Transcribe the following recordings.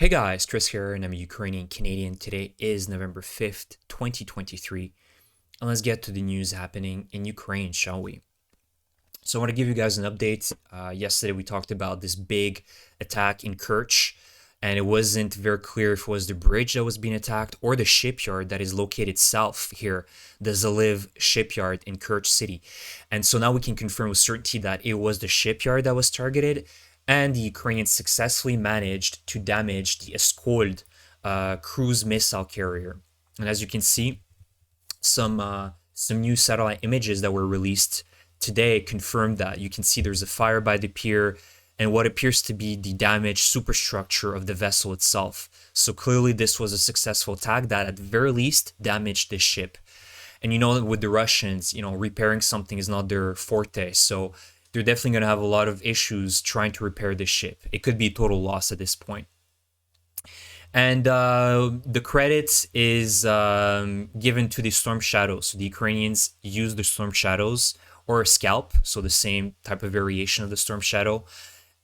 Hey guys, Chris here, and I'm a Ukrainian Canadian. Today is November 5th, 2023, and let's get to the news happening in Ukraine, shall we? So, I want to give you guys an update. Yesterday, we talked about this big attack in Kerch, and it wasn't very clear if it was the bridge that was being attacked or the shipyard that is located south here, the Zaliv shipyard in Kerch City. And so now we can confirm with certainty that it was the shipyard that was targeted, and the Ukrainians successfully managed to damage the Escold cruise missile carrier. And as you can see, some new satellite images that were released today confirmed that. You can see there's a fire by the pier and what appears to be the damaged superstructure of the vessel itself. So clearly this was a successful attack that at the very least damaged the ship. And with the Russians, repairing something is not their forte. So they're definitely going to have a lot of issues trying to repair this ship. It could be a total loss at this point. And the credit is given to the Storm Shadows. So the Ukrainians use the Storm Shadows or a scalp, so the same type of variation of the Storm Shadow.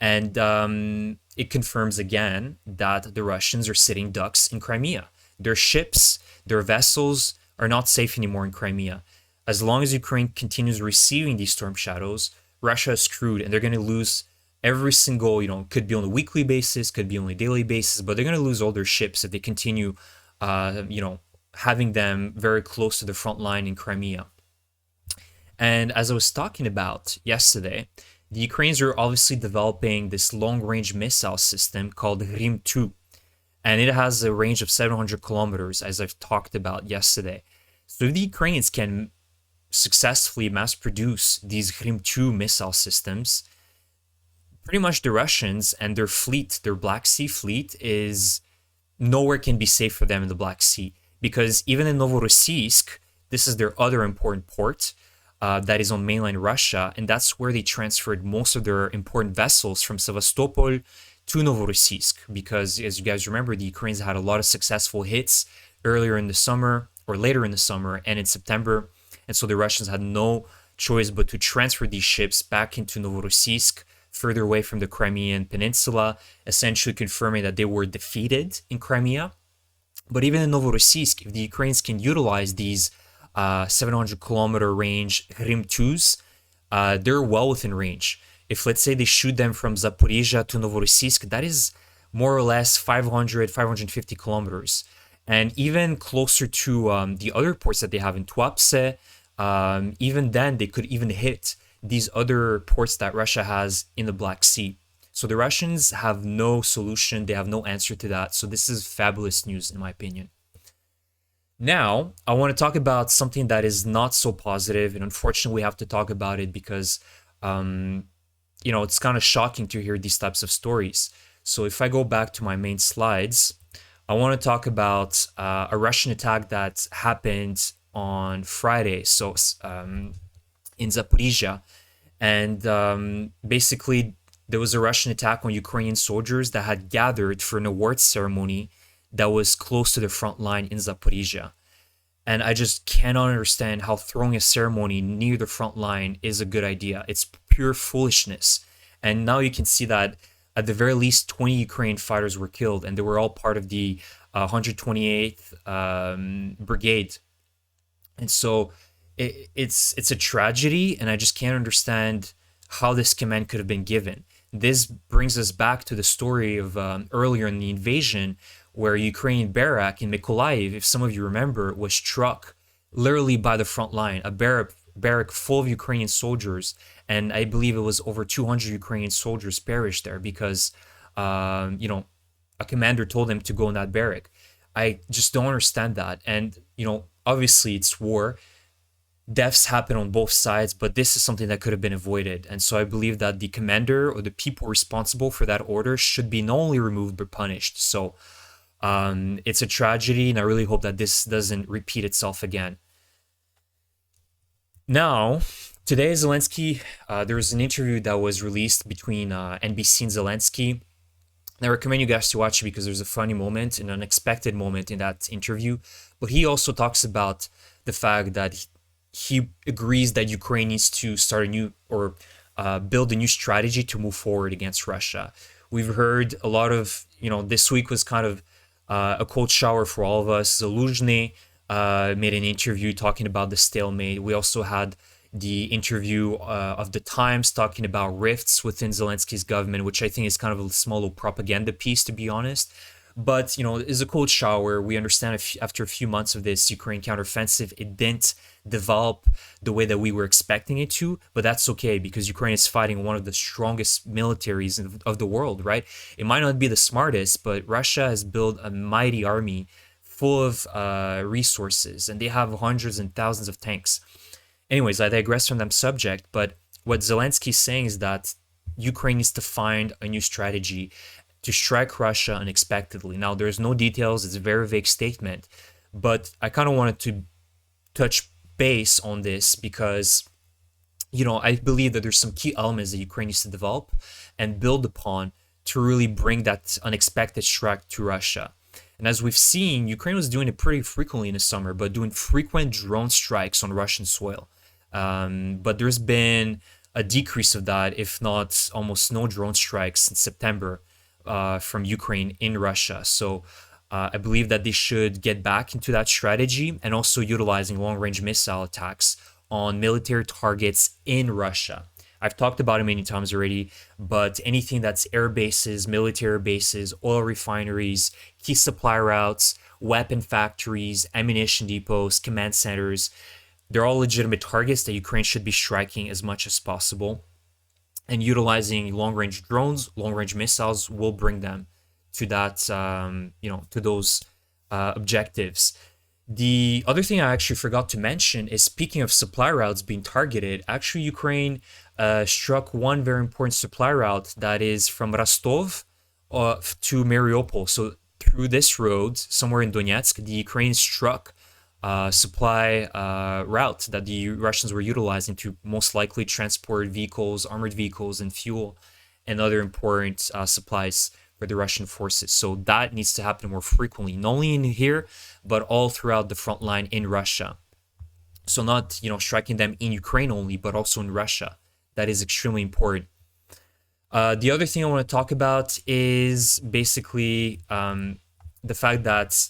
And it confirms again that the Russians are sitting ducks in Crimea. Their ships, their vessels are not safe anymore in Crimea. As long as Ukraine continues receiving these Storm Shadows, Russia is screwed, and they're going to lose every single, could be on a weekly basis, could be on a daily basis, but they're going to lose all their ships if they continue, having them very close to the front line in Crimea. And as I was talking about yesterday, the Ukrainians are obviously developing this long-range missile system called Rim-2, and it has a range of 700 kilometers, as I've talked about yesterday. So if the Ukrainians can successfully mass produce these Rim-2 missile systems, pretty much the Russians and their fleet, their Black Sea fleet, is nowhere can be safe for them in the Black Sea. Because even in Novorossiysk, this is their other important port that is on mainland Russia, and that's where they transferred most of their important vessels from Sevastopol to Novorossiysk. Because as you guys remember, the Ukrainians had a lot of successful hits earlier in the summer, or later in the summer, and in September. And so the Russians had no choice but to transfer these ships back into Novorossiysk, further away from the Crimean Peninsula, essentially confirming that they were defeated in Crimea. But even in Novorossiysk, if the Ukrainians can utilize these 700-kilometer range Rim-2s, they're well within range. If, let's say, they shoot them from Zaporizhia to Novorossiysk, that is more or less 500, 550 kilometers. And even closer to the other ports that they have in Tuapse, even then, they could even hit these other ports that Russia has in the Black Sea. So the Russians have no solution. They have no answer to that. So this is fabulous news, in my opinion. Now, I want to talk about something that is not so positive, and unfortunately, we have to talk about it because, it's kind of shocking to hear these types of stories. So if I go back to my main slides, I want to talk about a Russian attack that happened on Friday, so in Zaporizhia, and basically there was a Russian attack on Ukrainian soldiers that had gathered for an awards ceremony that was close to the front line in Zaporizhia. And I just cannot understand how throwing a ceremony near the front line is a good idea. It's pure foolishness. And now you can see that at the very least 20 Ukrainian fighters were killed, and they were all part of the 128th Brigade. And so it's a tragedy, and I just can't understand how this command could have been given. This brings us back to the story of earlier in the invasion, where a Ukrainian barrack in Mykolaiv, if some of you remember, was struck literally by the front line, a barrack full of Ukrainian soldiers, and I believe it was over 200 Ukrainian soldiers perished there because, a commander told them to go in that barrack. I just don't understand that. And, obviously it's war. Deaths happen on both sides, but this is something that could have been avoided. And so I believe that the commander or the people responsible for that order should be not only removed, but punished. So it's a tragedy, and I really hope that this doesn't repeat itself again. Now, today, Zelensky, there was an interview that was released between NBC and Zelensky. I recommend you guys to watch it because there's a funny moment, an unexpected moment in that interview. But he also talks about the fact that he agrees that Ukraine needs to start a new or build a new strategy to move forward against Russia, We've heard a lot of, this week was kind of a cold shower for all of us. Zaluzhny made an interview talking about the stalemate. We also had the interview of the Times talking about rifts within Zelensky's government, which I think is kind of a small little propaganda piece, to be honest. But, it's a cold shower. We understand after a few months of this Ukraine counteroffensive, it didn't develop the way that we were expecting it to. But that's okay, because Ukraine is fighting one of the strongest militaries of the world, right? It might not be the smartest, but Russia has built a mighty army full of resources, and they have hundreds and thousands of tanks. Anyways, I digress from that subject, but what Zelensky is saying is that Ukraine needs to find a new strategy to strike Russia unexpectedly. Now, there's no details, it's a very vague statement, but I kind of wanted to touch base on this because, I believe that there's some key elements that Ukraine needs to develop and build upon to really bring that unexpected strike to Russia. And as we've seen, Ukraine was doing it pretty frequently in the summer, but doing frequent drone strikes on Russian soil. But there's been a decrease of that, if not almost no drone strikes in September from Ukraine in Russia. So I believe that they should get back into that strategy and also utilizing long-range missile attacks on military targets in Russia. I've talked about it many times already, but anything that's air bases, military bases, oil refineries, key supply routes, weapon factories, ammunition depots, command centers, they're all legitimate targets that Ukraine should be striking as much as possible. And utilizing long-range drones, long-range missiles will bring them to that, to those objectives. The other thing I actually forgot to mention is, speaking of supply routes being targeted, actually Ukraine struck one very important supply route that is from Rostov to Mariupol. So through this road, somewhere in Donetsk, the Ukraine struck supply route that the Russians were utilizing to most likely transport vehicles, armored vehicles, and fuel, and other important supplies for the Russian forces. So that needs to happen more frequently, not only in here, but all throughout the front line in Russia. So not, striking them in Ukraine only, but also in Russia. That is extremely important. The other thing I want to talk about is basically the fact that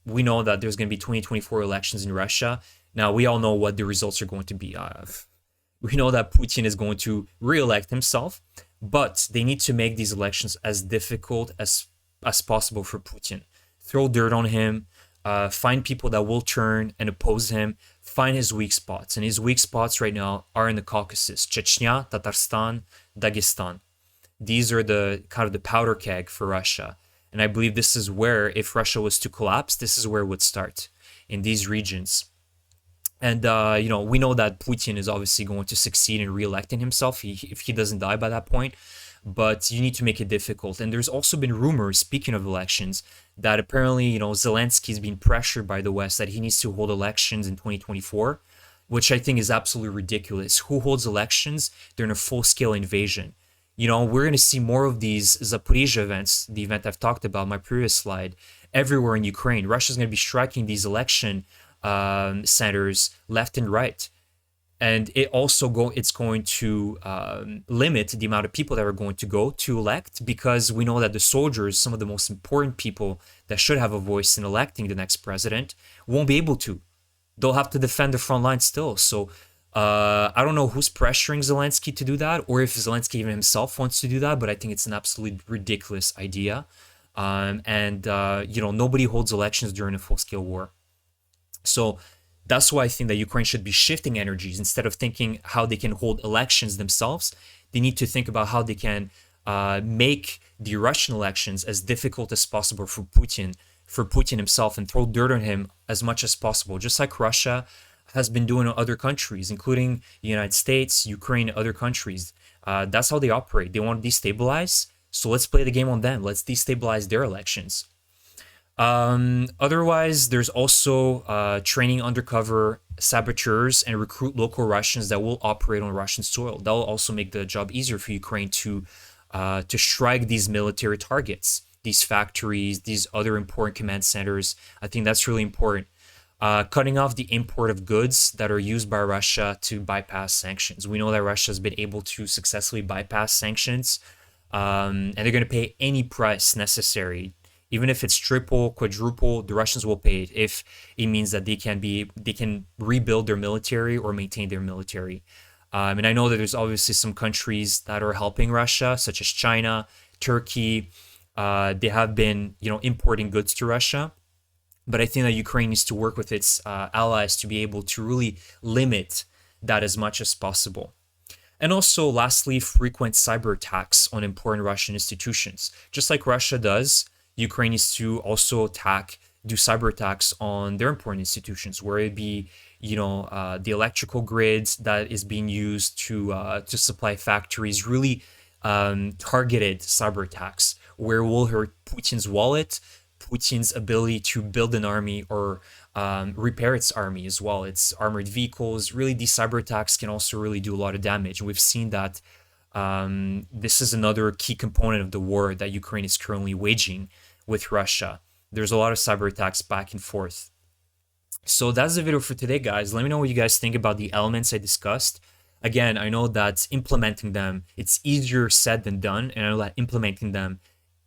we know that there's going to be 2024 elections in Russia. Now, we all know what the results are going to be. We know that Putin is going to re-elect himself, but they need to make these elections as difficult as possible for Putin. Throw dirt on him, find people that will turn and oppose him, find his weak spots. And his weak spots right now are in the Caucasus: Chechnya, Tatarstan, Dagestan. These are the kind of the powder keg for Russia. And I believe this is where, if Russia was to collapse, this is where it would start, in these regions. And, we know that Putin is obviously going to succeed in re-electing himself if he doesn't die by that point. But you need to make it difficult. And there's also been rumors, speaking of elections, that apparently, Zelensky is being pressured by the West that he needs to hold elections in 2024, which I think is absolutely ridiculous. Who holds elections during a full-scale invasion? We're going to see more of these Zaporizhzhia events, the event I've talked about in my previous slide, everywhere in Ukraine. Russia's going to be striking these election centers left and right. And it's going to limit the amount of people that are going to go to elect, because we know that the soldiers, some of the most important people that should have a voice in electing the next president, won't be able to. They'll have to defend the front line still. So I don't know who's pressuring Zelensky to do that, or if Zelensky even himself wants to do that, but I think it's an absolutely ridiculous idea. Nobody holds elections during a full-scale war. So that's why I think that Ukraine should be shifting energies. Instead of thinking how they can hold elections themselves, they need to think about how they can make the Russian elections as difficult as possible for Putin himself, and throw dirt on him as much as possible, just like Russia has been doing in other countries, including the United States, Ukraine, other countries. That's how they operate. They want to destabilize, so let's play the game on them. Let's destabilize their elections. Otherwise, there's also training undercover saboteurs and recruit local Russians that will operate on Russian soil. That will also make the job easier for Ukraine to strike these military targets, these factories, these other important command centers. I think that's really important. Cutting off the import of goods that are used by Russia to bypass sanctions. We know that Russia has been able to successfully bypass sanctions and they're going to pay any price necessary, even if it's triple, quadruple. The Russians will pay it if it means that they can rebuild their military or maintain their military. And I know that there's obviously some countries that are helping Russia, such as China, Turkey. They have been, importing goods to Russia. But I think that Ukraine needs to work with its allies to be able to really limit that as much as possible. And also, lastly, frequent cyber attacks on important Russian institutions. Just like Russia does, Ukraine needs to also do cyber attacks on their important institutions, where it be, the electrical grids that is being used to supply factories. Really targeted cyber attacks, where will hurt Putin's wallet, Putin's ability to build an army or repair its army as well, its armored vehicles. Really, these cyber attacks can also really do a lot of damage. We've seen that this is another key component of the war that Ukraine is currently waging with Russia. There's a lot of cyber attacks back and forth. So that's the video for today, guys. Let me know what you guys think about the elements I discussed. Again, I know that implementing them, it's easier said than done, and I know that implementing them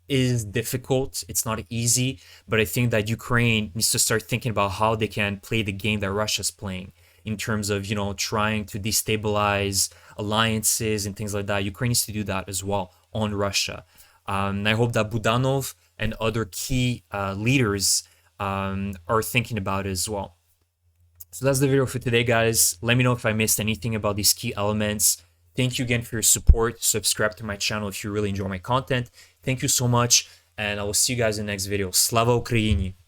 is difficult. It's not easy, but I think that Ukraine needs to start thinking about how they can play the game that Russia's playing in terms of, trying to destabilize alliances and things like that. Ukraine needs to do that as well on Russia. I hope that Budanov and other key leaders are thinking about it as well. So that's the video for today, guys. Let me know if I missed anything about these key elements. Thank you again for your support. Subscribe to my channel if you really enjoy my content. Thank you so much, and I will see you guys in the next video. Slava Ukraini!